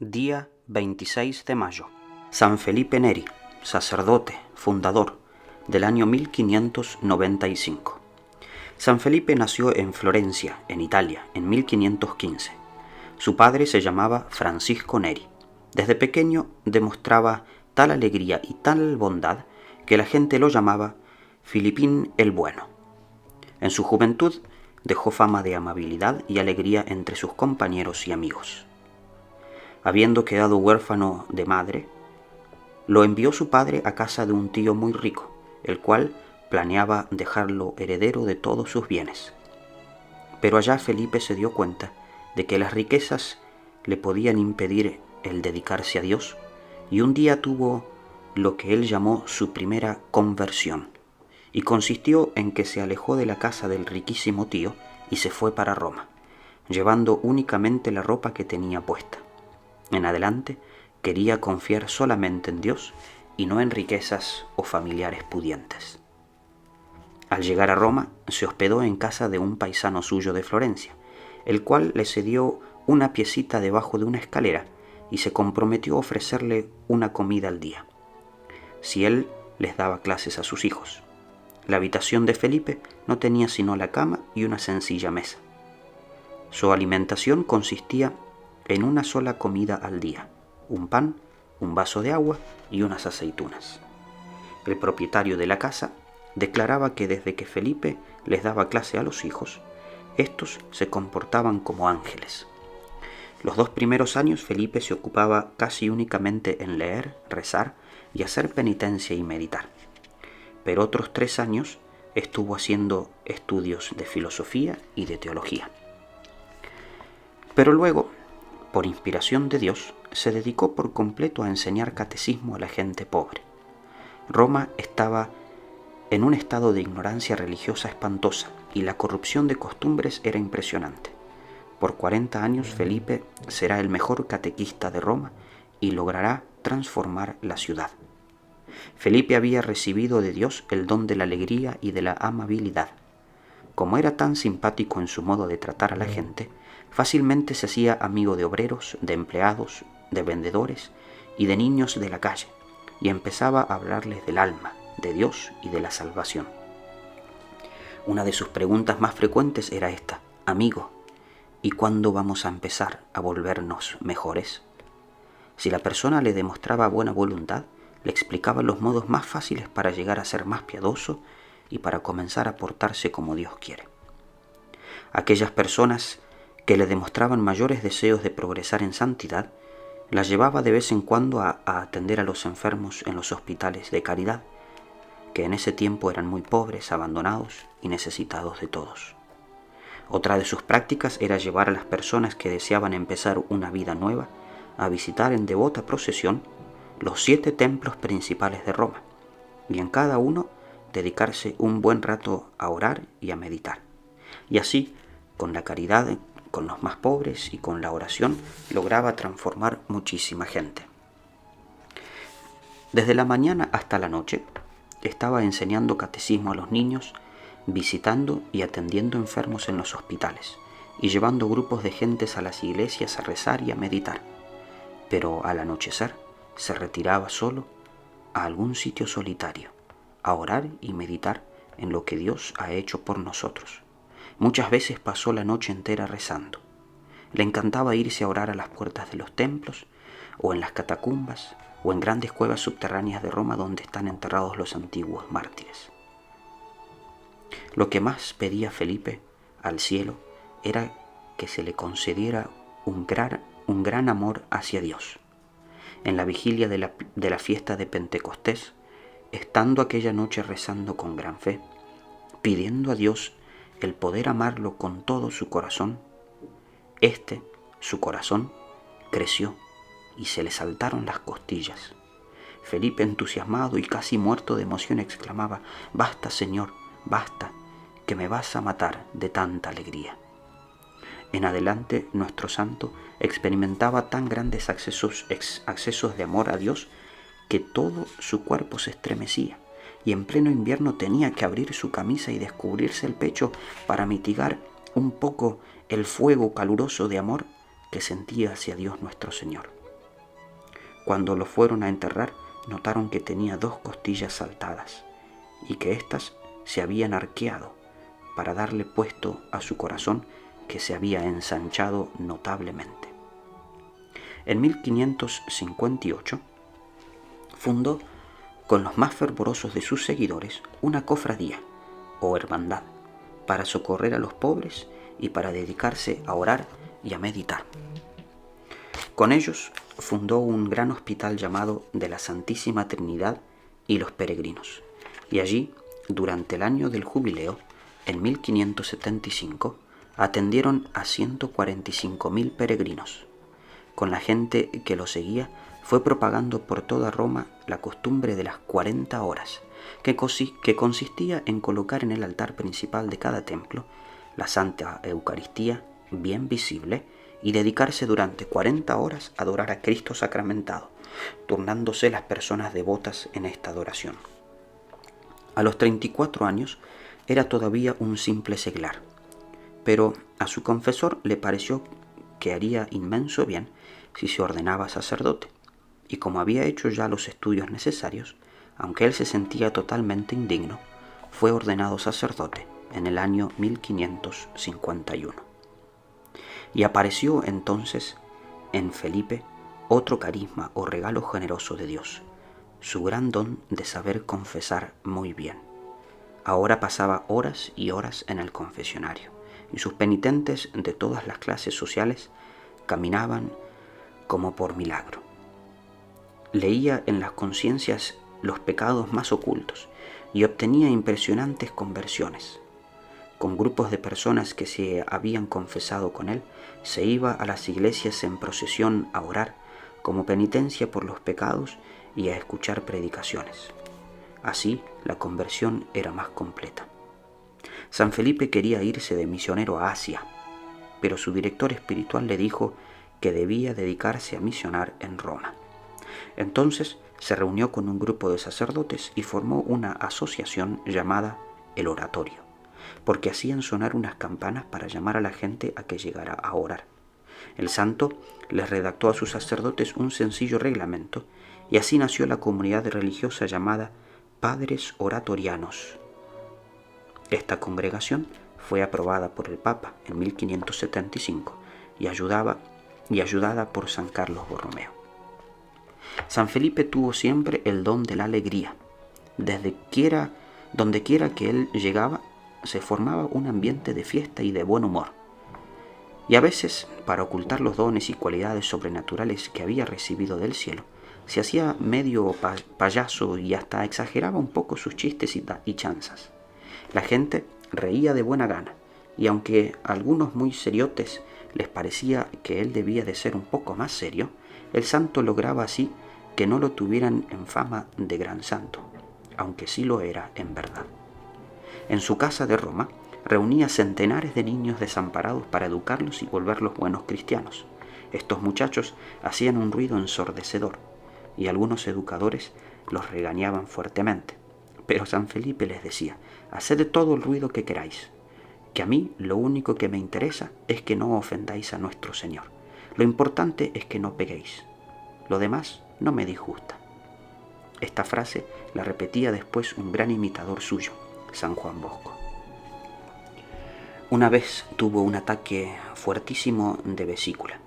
Día 26 de mayo. San Felipe Neri, sacerdote, fundador, del año 1595. San Felipe nació en Florencia, en Italia, en 1515. Su padre se llamaba Francisco Neri. Desde pequeño demostraba tal alegría y tal bondad que la gente lo llamaba Filipín el Bueno. En su juventud dejó fama de amabilidad y alegría entre sus compañeros y amigos. Habiendo quedado huérfano de madre, lo envió su padre a casa de un tío muy rico, el cual planeaba dejarlo heredero de todos sus bienes. Pero allá Felipe se dio cuenta de que las riquezas le podían impedir el dedicarse a Dios, y un día tuvo lo que él llamó su primera conversión, y consistió en que se alejó de la casa del riquísimo tío y se fue para Roma, llevando únicamente la ropa que tenía puesta. En adelante quería confiar solamente en Dios y no en riquezas o familiares pudientes. Al llegar a Roma se hospedó en casa de un paisano suyo de Florencia, el cual le cedió una piecita debajo de una escalera y se comprometió a ofrecerle una comida al día, si él les daba clases a sus hijos. La habitación de Felipe no tenía sino la cama y una sencilla mesa. Su alimentación consistía en una sola comida al día: un pan, un vaso de agua y unas aceitunas. El propietario de la casa declaraba que desde que Felipe les daba clase a los hijos, estos se comportaban como ángeles. Los 2 primeros años Felipe se ocupaba casi únicamente en leer, rezar y hacer penitencia y meditar. Pero otros 3 años estuvo haciendo estudios de filosofía y de teología. Pero luego, por inspiración de Dios, se dedicó por completo a enseñar catecismo a la gente pobre. Roma estaba en un estado de ignorancia religiosa espantosa y la corrupción de costumbres era impresionante. Por 40 años Felipe será el mejor catequista de Roma y logrará transformar la ciudad. Felipe había recibido de Dios el don de la alegría y de la amabilidad. Como era tan simpático en su modo de tratar a la gente, fácilmente se hacía amigo de obreros, de empleados, de vendedores y de niños de la calle, y empezaba a hablarles del alma, de Dios y de la salvación. Una de sus preguntas más frecuentes era esta: amigo, ¿y cuándo vamos a empezar a volvernos mejores? Si la persona le demostraba buena voluntad, le explicaba los modos más fáciles para llegar a ser más piadoso y para comenzar a portarse como Dios quiere. Aquellas personas que le demostraban mayores deseos de progresar en santidad, las llevaba de vez en cuando a atender a los enfermos en los hospitales de caridad, que en ese tiempo eran muy pobres, abandonados y necesitados de todos. Otra de sus prácticas era llevar a las personas que deseaban empezar una vida nueva a visitar en devota procesión los 7 templos principales de Roma, y en cada uno dedicarse un buen rato a orar y a meditar. Y así, con la caridad con los más pobres y con la oración, lograba transformar muchísima gente. Desde la mañana hasta la noche estaba enseñando catecismo a los niños, visitando y atendiendo enfermos en los hospitales y llevando grupos de gentes a las iglesias a rezar y a meditar. Pero al anochecer se retiraba solo a algún sitio solitario a orar y meditar en lo que Dios ha hecho por nosotros. Muchas veces pasó la noche entera rezando. Le encantaba irse a orar a las puertas de los templos, o en las catacumbas, o en grandes cuevas subterráneas de Roma donde están enterrados los antiguos mártires. Lo que más pedía Felipe al cielo era que se le concediera un gran amor hacia Dios. En la vigilia de la fiesta de Pentecostés, estando aquella noche rezando con gran fe, pidiendo a Dios el poder amarlo con todo su corazón, su corazón, creció y se le saltaron las costillas. Felipe, entusiasmado y casi muerto de emoción, exclamaba: «Basta, Señor, basta, que me vas a matar de tanta alegría». En adelante, nuestro santo experimentaba tan grandes accesos de amor a Dios que todo su cuerpo se estremecía, y en pleno invierno tenía que abrir su camisa y descubrirse el pecho para mitigar un poco el fuego caluroso de amor que sentía hacia Dios nuestro Señor. Cuando lo fueron a enterrar, notaron que tenía 2 costillas saltadas y que éstas se habían arqueado para darle puesto a su corazón, que se había ensanchado notablemente. En 1558 fundó, con los más fervorosos de sus seguidores, una cofradía o hermandad para socorrer a los pobres y para dedicarse a orar y a meditar. Con ellos fundó un gran hospital llamado de la Santísima Trinidad y los Peregrinos, y allí, durante el año del jubileo, en 1575, atendieron a 145.000 peregrinos. Con la gente que lo seguía, fue propagando por toda Roma la costumbre de las 40 horas, que consistía en colocar en el altar principal de cada templo la Santa Eucaristía bien visible y dedicarse durante 40 horas a adorar a Cristo sacramentado, turnándose las personas devotas en esta adoración. A los 34 años era todavía un simple seglar, pero a su confesor le pareció que haría inmenso bien si se ordenaba sacerdote, y como había hecho ya los estudios necesarios, aunque él se sentía totalmente indigno, fue ordenado sacerdote en el año 1551. Y apareció entonces en Felipe otro carisma o regalo generoso de Dios, su gran don de saber confesar muy bien. Ahora pasaba horas y horas en el confesionario, y sus penitentes de todas las clases sociales caminaban como por milagro. Leía en las conciencias los pecados más ocultos y obtenía impresionantes conversiones. Con grupos de personas que se habían confesado con él, se iba a las iglesias en procesión a orar como penitencia por los pecados y a escuchar predicaciones. Así, la conversión era más completa. San Felipe quería irse de misionero a Asia, pero su director espiritual le dijo que debía dedicarse a misionar en Roma. Entonces se reunió con un grupo de sacerdotes y formó una asociación llamada el Oratorio, porque hacían sonar unas campanas para llamar a la gente a que llegara a orar. El santo les redactó a sus sacerdotes un sencillo reglamento, y así nació la comunidad religiosa llamada Padres Oratorianos. Esta congregación fue aprobada por el Papa en 1575 y ayudada por San Carlos Borromeo. San Felipe tuvo siempre el don de la alegría. Donde quiera que él llegaba, se formaba un ambiente de fiesta y de buen humor. Y a veces, para ocultar los dones y cualidades sobrenaturales que había recibido del cielo, se hacía medio payaso y hasta exageraba un poco sus chistes y chanzas. La gente reía de buena gana, y aunque a algunos muy seriotes les parecía que él debía de ser un poco más serio, el santo lograba así que no lo tuvieran en fama de gran santo, aunque sí lo era en verdad. En su casa de Roma reunía centenares de niños desamparados para educarlos y volverlos buenos cristianos. Estos muchachos hacían un ruido ensordecedor, y algunos educadores los regañaban fuertemente. Pero San Felipe les decía: haced todo el ruido que queráis, que a mí lo único que me interesa es que no ofendáis a nuestro Señor. Lo importante es que no peguéis. Lo demás no me disgusta. Esta frase la repetía después un gran imitador suyo, San Juan Bosco. Una vez tuvo un ataque fuertísimo de vesícula.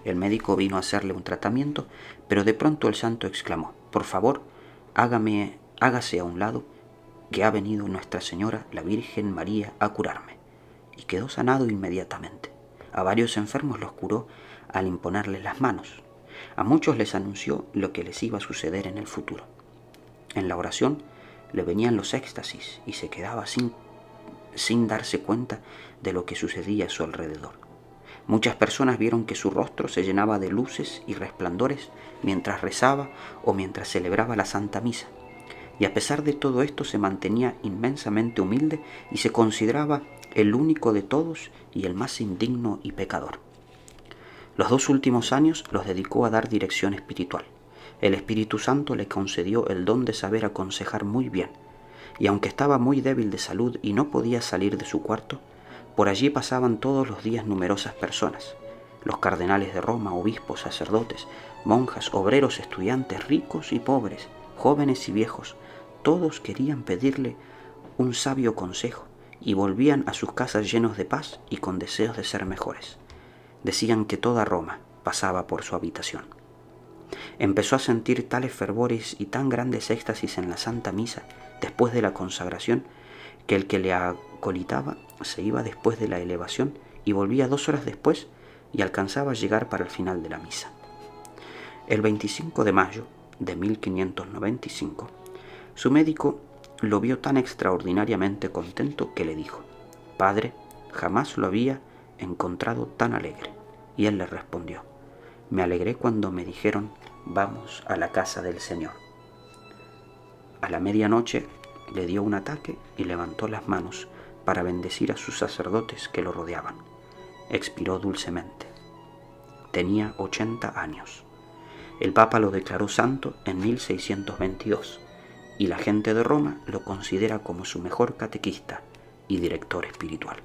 El médico vino a hacerle un tratamiento, pero de pronto el santo exclamó: por favor, hágase a un lado, que ha venido Nuestra Señora, la Virgen María, a curarme. Y quedó sanado inmediatamente. A varios enfermos los curó al imponerles las manos. A muchos les anunció lo que les iba a suceder en el futuro. En la oración le venían los éxtasis y se quedaba sin darse cuenta de lo que sucedía a su alrededor. Muchas personas vieron que su rostro se llenaba de luces y resplandores mientras rezaba o mientras celebraba la Santa Misa, y a pesar de todo esto se mantenía inmensamente humilde y se consideraba el único de todos y el más indigno y pecador. Los 2 últimos años los dedicó a dar dirección espiritual. El Espíritu Santo le concedió el don de saber aconsejar muy bien, y aunque estaba muy débil de salud y no podía salir de su cuarto, por allí pasaban todos los días numerosas personas. Los cardenales de Roma, obispos, sacerdotes, monjas, obreros, estudiantes, ricos y pobres, jóvenes y viejos, todos querían pedirle un sabio consejo y volvían a sus casas llenos de paz y con deseos de ser mejores. Decían que toda Roma pasaba por su habitación. Empezó a sentir tales fervores y tan grandes éxtasis en la Santa Misa después de la consagración que el que le acolitaba se iba después de la elevación y volvía 2 horas después y alcanzaba a llegar para el final de la misa. El 25 de mayo de 1595, su médico lo vio tan extraordinariamente contento que le dijo: «Padre, jamás lo había encontrado tan alegre». Y él le respondió: «Me alegré cuando me dijeron, vamos a la casa del Señor». A la medianoche le dio un ataque y levantó las manos para bendecir a sus sacerdotes que lo rodeaban. Expiró dulcemente. Tenía 80 años. El Papa lo declaró santo en 1622 y la gente de Roma lo considera como su mejor catequista y director espiritual.